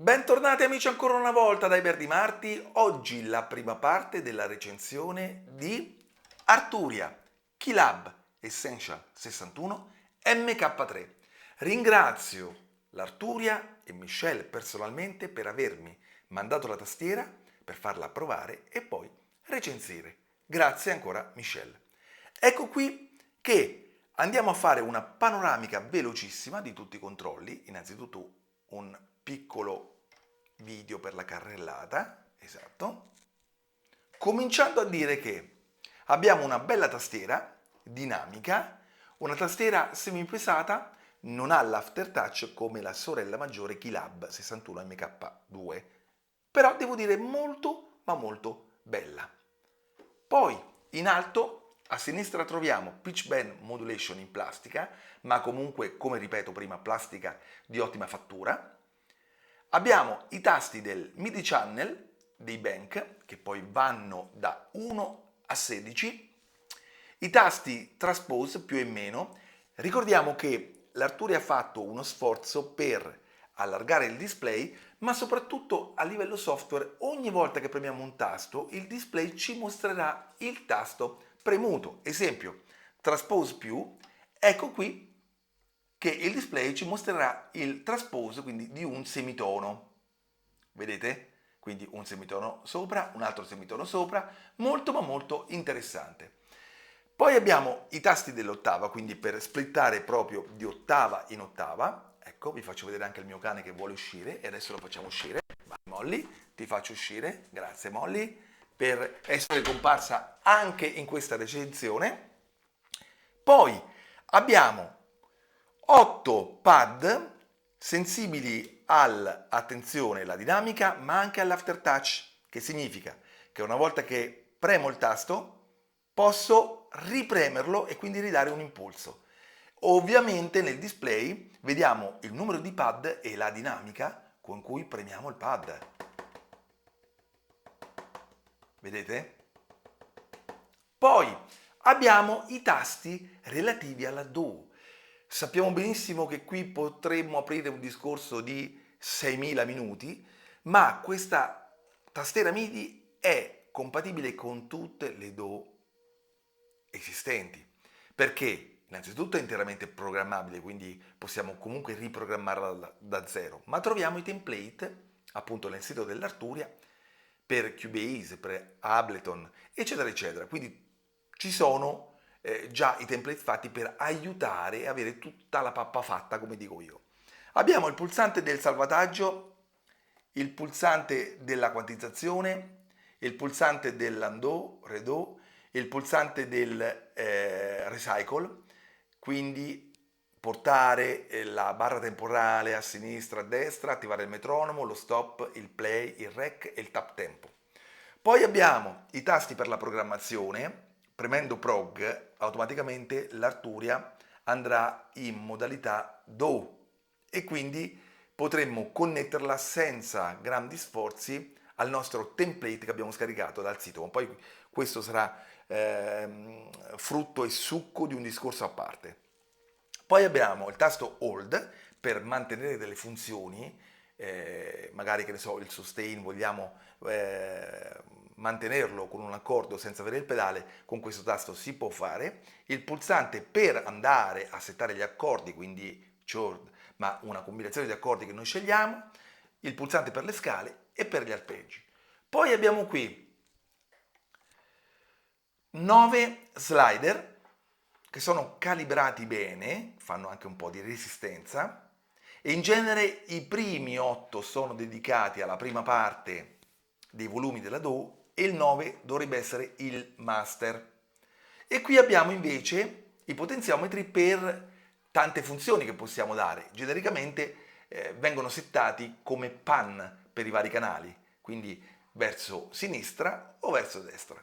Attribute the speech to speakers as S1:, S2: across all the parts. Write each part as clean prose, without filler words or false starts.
S1: Bentornati amici ancora una volta da Iber di Marti, oggi la prima parte della recensione di Arturia Keylab Essential 61 MK3. Ringrazio l'Arturia e Michelle personalmente per avermi mandato la tastiera per farla provare e poi recensire. Grazie ancora Michelle. Ecco qui che andiamo a fare una panoramica velocissima di tutti i controlli, innanzitutto un piccolo video per la carrellata, esatto, cominciando a dire che abbiamo una bella tastiera dinamica, una tastiera semipesata, non ha l'aftertouch come la sorella maggiore Keylab 61 MK2, però devo dire molto ma molto bella. Poi in alto a sinistra troviamo pitch bend modulation in plastica, ma comunque, come ripeto prima, plastica di ottima fattura. Abbiamo i tasti del MIDI channel dei Bank, che poi vanno da 1 a 16, i tasti transpose più e meno. Ricordiamo che l'Arturia ha fatto uno sforzo per allargare il display, ma soprattutto a livello software ogni volta che premiamo un tasto il display ci mostrerà il tasto premuto. Esempio, transpose più, ecco qui che il display ci mostrerà il transpose quindi di un semitono. Vedete? Quindi un semitono sopra, un altro semitono sopra, molto ma molto interessante. Poi abbiamo i tasti dell'ottava, quindi per splittare proprio di ottava in ottava. Ecco, vi faccio vedere anche il mio cane che vuole uscire e adesso lo facciamo uscire. Vai Molly, ti faccio uscire. Grazie Molly per essere comparsa anche in questa recensione. Poi abbiamo 8 pad sensibili attenzione, alla dinamica, ma anche all'aftertouch, che significa che una volta che premo il tasto posso ripremerlo e quindi ridare un impulso. Ovviamente nel display vediamo il numero di pad e la dinamica con cui premiamo il pad. Vedete? Poi abbiamo i tasti relativi alla DAW. Sappiamo benissimo che qui potremmo aprire un discorso di 6.000 minuti, ma questa tastiera MIDI è compatibile con tutte le DAW esistenti. Perché? Innanzitutto è interamente programmabile, quindi possiamo comunque riprogrammarla da zero, ma troviamo i template appunto nel sito dell'Arturia per Cubase, per Ableton, eccetera, eccetera. Quindi ci sono già i template fatti per aiutare a avere tutta la pappa fatta, come dico io. Abbiamo il pulsante del salvataggio, il pulsante della quantizzazione, il pulsante dell'undo, redo, il pulsante del recycle, quindi portare la barra temporale a sinistra, a destra, attivare il metronomo, lo stop, il play, il rec e il tap tempo. Poi abbiamo i tasti per la programmazione. Premendo prog automaticamente l'Arturia andrà in modalità DAW e quindi potremmo connetterla senza grandi sforzi al nostro template che abbiamo scaricato dal sito. Poi questo sarà frutto e succo di un discorso a parte. Poi abbiamo il tasto Hold per mantenere delle funzioni, magari che ne so, il sustain vogliamo mantenerlo con un accordo senza avere il pedale, con questo tasto si può fare. Il pulsante per andare a settare gli accordi, quindi chord, ma una combinazione di accordi che noi scegliamo, il pulsante per le scale e per gli arpeggi. Poi abbiamo qui 9 slider che sono calibrati bene, fanno anche un po' di resistenza e in genere i primi 8 sono dedicati alla prima parte dei volumi della DAW e il 9 dovrebbe essere il master. E qui abbiamo invece i potenziometri per tante funzioni che possiamo dare. Genericamente vengono settati come pan per i vari canali, quindi verso sinistra o verso destra.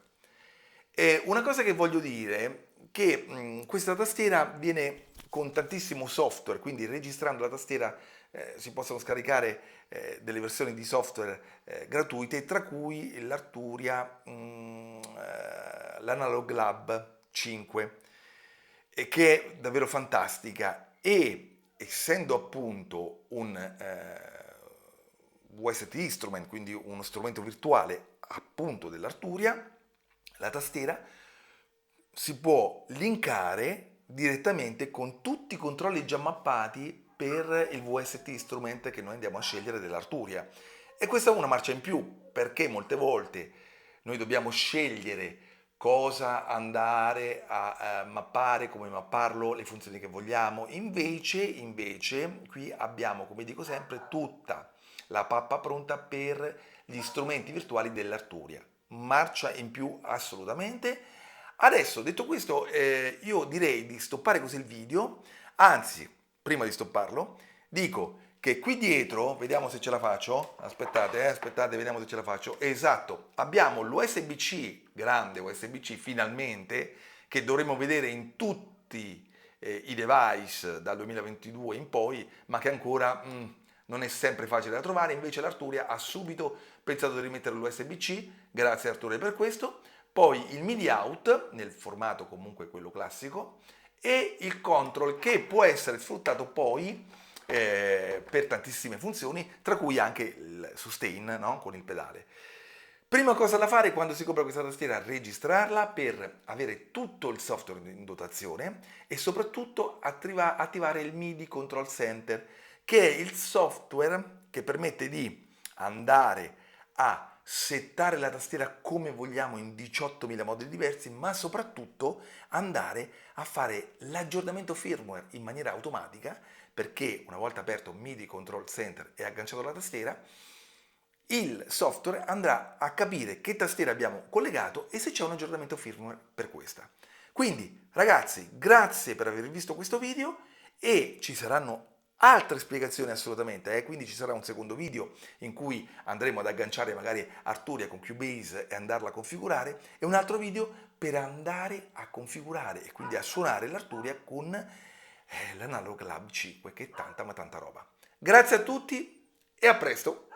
S1: Una cosa che voglio dire è che questa tastiera viene con tantissimo software, quindi registrando la tastiera si possono scaricare delle versioni di software gratuite, tra cui l'Arturia, l'Analog Lab 5, che è davvero fantastica e essendo appunto un VST Instrument, quindi uno strumento virtuale appunto dell'Arturia, la tastiera si può linkare direttamente con tutti i controlli già mappati per il VST Instrument che noi andiamo a scegliere dell'Arturia. E questa è una marcia in più, perché molte volte noi dobbiamo scegliere cosa andare a mappare, come mapparlo, le funzioni che vogliamo. Invece, qui abbiamo, come dico sempre, tutta la pappa pronta per gli strumenti virtuali dell'Arturia. Marcia in più assolutamente. Adesso, detto questo, io direi di stoppare così il video, anzi, prima di stopparlo, dico che qui dietro, vediamo se ce la faccio, aspettate, vediamo se ce la faccio, esatto, abbiamo l'USB-C, grande USB-C finalmente, che dovremo vedere in tutti i device dal 2022 in poi, ma che ancora non è sempre facile da trovare, invece l'Arturia ha subito pensato di rimettere l'USB-C, grazie Arturia per questo, poi il MIDI out, nel formato comunque quello classico, e il control che può essere sfruttato poi per tantissime funzioni, tra cui anche il sustain, no? Con il pedale. Prima cosa da fare quando si compra questa tastiera, registrarla per avere tutto il software in dotazione e soprattutto attivare il MIDI Control Center, che è il software che permette di andare a settare la tastiera come vogliamo in 18.000 modi diversi, ma soprattutto andare a fare l'aggiornamento firmware in maniera automatica, perché una volta aperto MIDI Control Center e agganciato alla tastiera, il software andrà a capire che tastiera abbiamo collegato e se c'è un aggiornamento firmware per questa. Quindi ragazzi, grazie per aver visto questo video e ci saranno altre spiegazioni assolutamente, quindi ci sarà un secondo video in cui andremo ad agganciare magari Arturia con Cubase e andarla a configurare e un altro video per andare a configurare e quindi a suonare l'Arturia con l'Analog Lab 5, che è tanta ma tanta roba. Grazie a tutti e a presto!